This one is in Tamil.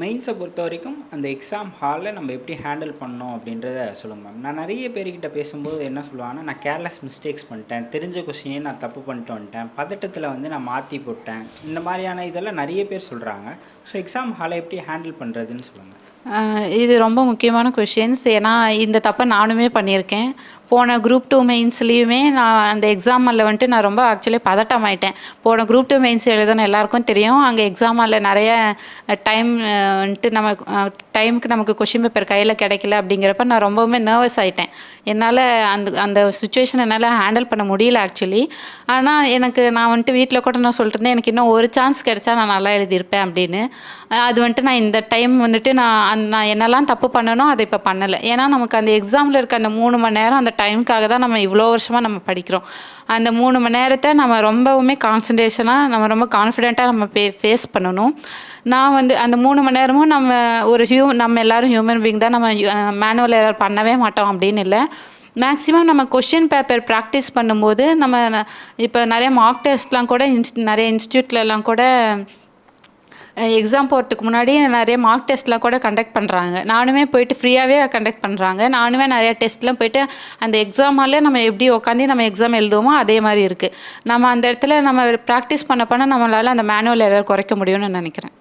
மெயின்ஸை பொறுத்த வரைக்கும் அந்த எக்ஸாம் ஹாலில் நம்ம எப்படி ஹேண்டில் பண்ணோம் அப்படின்றத சொல்லுங்க மேம். நான் நிறைய பேர்கிட்ட பேசும்போது என்ன சொல்லுவாங்கன்னா, நான் கேர்லெஸ் மிஸ்டேக்ஸ் பண்ணிட்டேன், தெரிஞ்ச கொஸ்டினே நான் தப்பு பண்ணிட்டு வந்துட்டேன், பதட்டத்தில் வந்து நான் மாற்றி போட்டேன், இந்த மாதிரியான இதெல்லாம் நிறைய பேர் சொல்கிறாங்க. ஸோ எக்ஸாம் ஹாலை எப்படி ஹேண்டில் பண்ணுறதுன்னு சொல்லுங்கள். இது ரொம்ப முக்கியமான கொஷின்ஸ். ஏன்னா இந்த தப்பை நானுமே பண்ணியிருக்கேன். போன குரூப் 2 மெயின்ஸ்லேயுமே நான் அந்த எக்ஸாம் ஹாலில் வந்துட்டு நான் ரொம்ப ஆக்சுவலி பதட்டமாயிட்டேன். போன குரூப் 2 மெயின்ஸ் எழுதுன எல்லாருக்கும் தெரியும். அங்கே எக்ஸாம் ஹாலில் நிறைய டைம் வந்துட்டு டைமுக்கு நமக்கு கொஷின் பேப்பர் கையில் கிடைக்கல அப்படிங்கிறப்ப நான் ரொம்பவுமே நர்வஸ் ஆகிட்டேன். என்னால் அந்த அந்த சுச்சுவேஷன் என்னால் ஹேண்டில் பண்ண முடியல ஆக்சுவலி. ஆனால் நான் வந்துட்டு வீட்டில் கூட நான் சொல்லிட்டு இருந்தேன், எனக்கு இன்னும் ஒரு சான்ஸ் கிடைச்சா நான் நல்லா எழுதியிருப்பேன் அப்படின்னு. அது வந்துட்டு நான் இந்த டைம் வந்துட்டு நான் என்னெல்லாம் தப்பு பண்ணனோ அதை இப்போ பண்ணலை. ஏன்னா நமக்கு அந்த எக்ஸாமில் இருக்க அந்த 3 மணி நேரம் அந்த டைமுக்காக தான் நம்ம இவ்வளோ வருஷமாக நம்ம படிக்கிறோம். அந்த 3 மணி நேரத்தை நம்ம ரொம்பவுமே கான்சன்ட்ரேஷனாக, நம்ம ரொம்ப கான்ஃபிடென்ட்டாக நம்ம ஃபேஸ் பண்ணணும். நான் வந்து அந்த 3 மணி நேரமும் நம்ம எல்லோரும் ஹியூமன் பீயிங் தான், நம்ம மேனுவல் எரர் பண்ணவே மாட்டோம் அப்படின்னு இல்லை. மேக்ஸிமம் நம்ம கொஷின் பேப்பர் ப்ராக்டிஸ் பண்ணும்போது நம்ம இப்போ நிறைய மார்க் டெஸ்ட்லாம் கூட நிறைய இன்ஸ்டியூட்லலாம் கூட எக்ஸாம் போகிறதுக்கு முன்னாடி நிறைய மார்க் டெஸ்ட்லாம் கூட கண்டக்ட் பண்ணுறாங்க. நானுமே போயிட்டு ஃப்ரீயாகவே கண்டக்ட் பண்ணுறாங்க. நானுமே நிறைய டெஸ்ட்லாம் போயிட்டு அந்த எக்ஸாமாலே நம்ம எப்படி உட்காந்து நம்ம எக்ஸாம் எழுதுவோமோ அதே மாதிரி இருக்குது. நம்ம அந்த இடத்துல நம்ம ப்ராக்டிஸ் பண்ண நம்மளால் அந்த மேனுவல் எரர் குறைக்க முடியும்னு நினைக்கிறேன்.